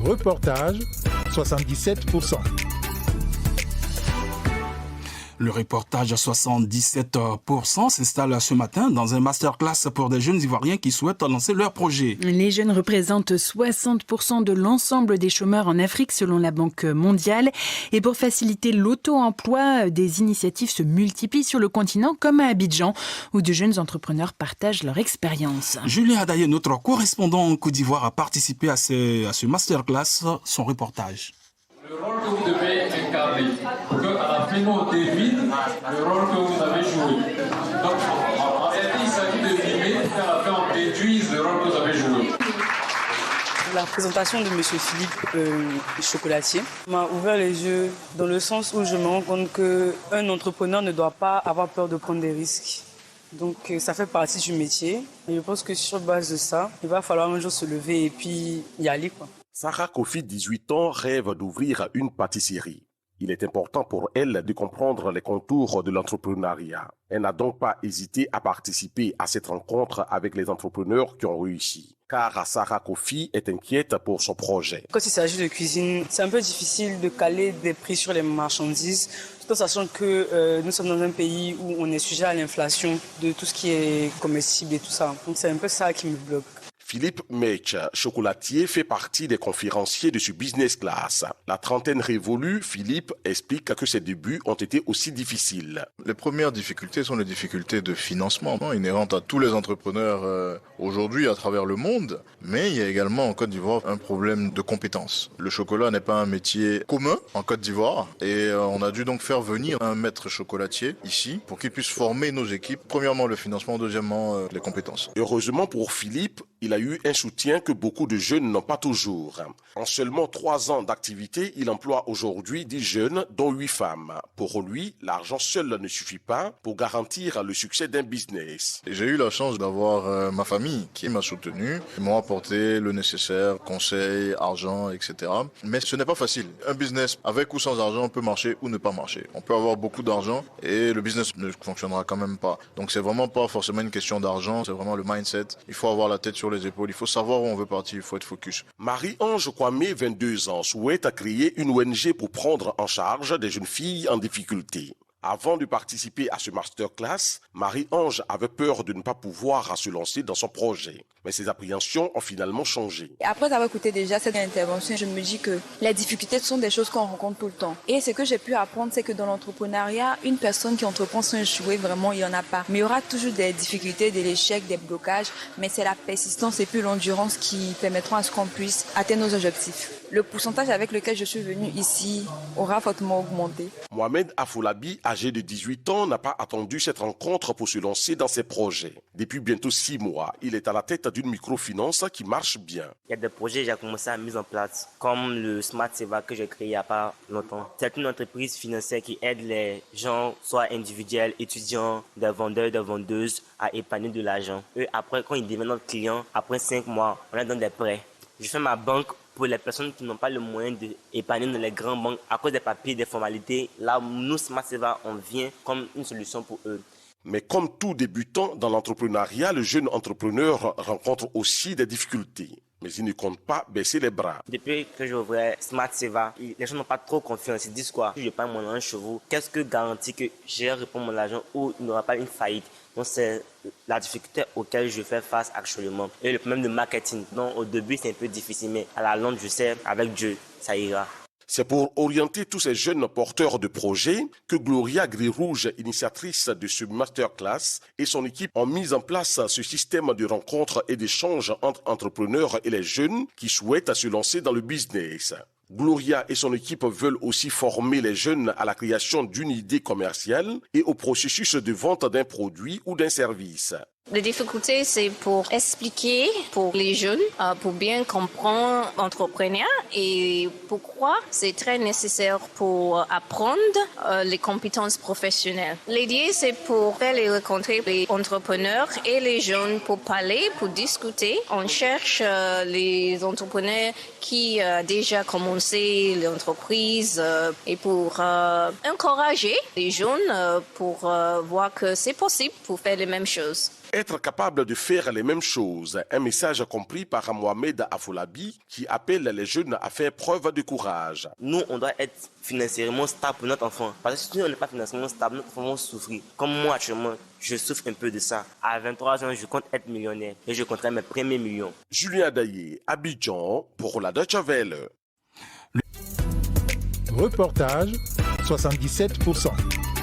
Reportage, 77%. Le reportage à 77% s'installe ce matin dans un masterclass pour des jeunes Ivoiriens qui souhaitent lancer leur projet. Les jeunes représentent 60% de l'ensemble des chômeurs en Afrique selon la Banque mondiale. Et pour faciliter l'auto-emploi, des initiatives se multiplient sur le continent comme à Abidjan où de jeunes entrepreneurs partagent leur expérience. Julien Adaye, notre correspondant en Côte d'Ivoire, a participé à ce masterclass. Son reportage. Le rôle que vous devez incarner, qu'à la primo devine le rôle que vous avez joué. Donc, en réalité, il s'agit de mimer, qu'à la fin, on déduise le rôle que vous avez joué. La présentation de M. Philippe Chocolatier m'a ouvert les yeux dans le sens où je me rends compte qu'un entrepreneur ne doit pas avoir peur de prendre des risques. Donc ça fait partie du métier. Et je pense que sur base de ça, il va falloir un jour se lever et puis y aller, quoi. Sarah Kofi, 18 ans, rêve d'ouvrir une pâtisserie. Il est important pour elle de comprendre les contours de l'entrepreneuriat. Elle n'a donc pas hésité à participer à cette rencontre avec les entrepreneurs qui ont réussi. Car Sarah Kofi est inquiète pour son projet. Quand il s'agit de cuisine, c'est un peu difficile de caler des prix sur les marchandises, tout en sachant que nous sommes dans un pays où on est sujet à l'inflation de tout ce qui est comestible et tout ça. Donc c'est un peu ça qui me bloque. Philippe Mech, chocolatier, fait partie des conférenciers de ce business class. La trentaine révolue, Philippe explique que ses débuts ont été aussi difficiles. Les premières difficultés sont les difficultés de financement, inhérentes à tous les entrepreneurs aujourd'hui à travers le monde. Mais il y a également en Côte d'Ivoire un problème de compétences. Le chocolat n'est pas un métier commun en Côte d'Ivoire et on a dû donc faire venir un maître chocolatier ici pour qu'il puisse former nos équipes. Premièrement le financement, deuxièmement les compétences. Heureusement pour Philippe, il a eu un soutien que beaucoup de jeunes n'ont pas toujours. En seulement 3 ans d'activité, il emploie aujourd'hui 10 jeunes, dont 8 femmes. Pour lui, l'argent seul ne suffit pas pour garantir le succès d'un business. J'ai eu la chance d'avoir ma famille qui m'a soutenu. Ils m'ont apporté le nécessaire, conseils, argent, etc. Mais ce n'est pas facile. Un business avec ou sans argent peut marcher ou ne pas marcher. On peut avoir beaucoup d'argent et le business ne fonctionnera quand même pas. Donc c'est vraiment pas forcément une question d'argent, c'est vraiment le mindset. Il faut avoir la tête sur les épaules, il faut savoir où on veut partir, il faut être focus. Marie-Ange Kwame, 22 ans, souhaite créer une ONG pour prendre en charge des jeunes filles en difficulté. Avant de participer à ce masterclass, Marie-Ange avait peur de ne pas pouvoir se lancer dans son projet. Mais ses appréhensions ont finalement changé. Après avoir écouté déjà cette intervention, je me dis que les difficultés sont des choses qu'on rencontre tout le temps. Et ce que j'ai pu apprendre, c'est que dans l'entrepreneuriat, une personne qui entreprend sans échouer, vraiment, il n'y en a pas. Mais il y aura toujours des difficultés, des échecs, des blocages. Mais c'est la persistance et puis l'endurance qui permettront à ce qu'on puisse atteindre nos objectifs. Le pourcentage avec lequel je suis venue ici aura fortement augmenté. Mohamed Afoulabi, âgé de 18 ans, n'a pas attendu cette rencontre pour se lancer dans ses projets. Depuis bientôt 6 mois, il est à la tête d'une microfinance qui marche bien. Il y a des projets que j'ai commencé à mettre en place, comme le Smart Seva que j'ai créé il n'y a pas longtemps. C'est une entreprise financière qui aide les gens, soit individuels, étudiants, des vendeurs, des vendeuses, à épargner de l'argent. Eux, après, quand ils deviennent notre client, après 5 mois, on leur donne des prêts. Je fais ma banque pour les personnes qui n'ont pas le moyen d'épargner dans les grandes banques à cause des papiers, des formalités. Là, nous, Smart Seva, on vient comme une solution pour eux. Mais comme tout débutant dans l'entrepreneuriat, le jeune entrepreneur rencontre aussi des difficultés. Mais il ne compte pas baisser les bras. Depuis que j'ai ouvert Smart Seva, les gens n'ont pas trop confiance. Ils disent quoi? Si je prends mon argent chez vous, qu'est-ce que garantit que j'ai répondu mon argent ou il n'y aura pas une faillite? Donc c'est la difficulté auquel je fais face actuellement. Et le problème de marketing. Donc au début c'est un peu difficile, mais à la longue je sais, avec Dieu, ça ira. C'est pour orienter tous ces jeunes porteurs de projets que Gloria Gris-Rouge, initiatrice de ce masterclass, et son équipe ont mis en place ce système de rencontres et d'échanges entre entrepreneurs et les jeunes qui souhaitent se lancer dans le business. Gloria et son équipe veulent aussi former les jeunes à la création d'une idée commerciale et au processus de vente d'un produit ou d'un service. La difficulté, c'est pour expliquer pour les jeunes, pour bien comprendre l'entrepreneuriat et pourquoi c'est très nécessaire pour apprendre les compétences professionnelles. L'idée, c'est pour faire les rencontrer les entrepreneurs et les jeunes pour parler, pour discuter. On cherche les entrepreneurs qui ont déjà commencé l'entreprise et pour encourager les jeunes pour voir que c'est possible pour faire les mêmes choses. être capable de faire les mêmes choses. Un message compris par Mohamed Afolabi qui appelle les jeunes à faire preuve de courage. Nous, on doit être financièrement stable pour notre enfant. Parce que si on n'est pas financièrement stable, notre enfant va souffrir. Comme moi, actuellement, je souffre un peu de ça. À 23 ans, je compte être millionnaire et je compterai mes premiers millions. Julien Daillé, Abidjan, pour la Deutsche Welle. Reportage 77%.